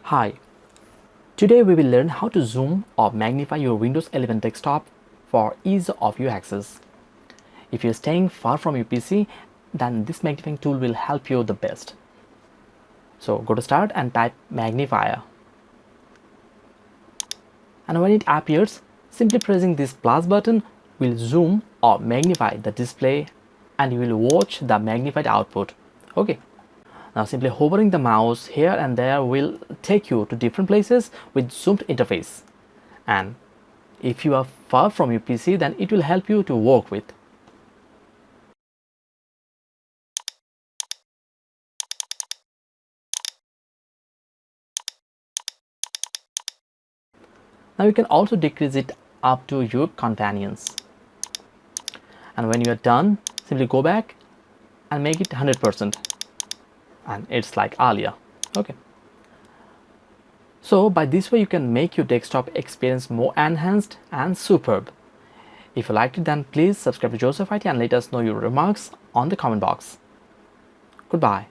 Hi, today we will learn how to zoom or magnify your Windows 11 desktop for ease of your access. If you're staying far from your PC, then this magnifying tool will help you the best. So go to start and type magnifier. And when it appears, simply pressing this plus button will zoom or magnify the display and you will watch the magnified output. Okay. Now simply hovering the mouse here and there will take you to different places with zoomed interface. And if you are far from your PC, then it will help you to work with. Now you can also decrease it up to your convenience. And when you are done, simply go back and make it 100%. And it's like earlier. Okay. So by this way you can make your desktop experience more enhanced and superb. If you liked it, then please subscribe to Joseph IT and let us know your remarks on the comment box. Goodbye.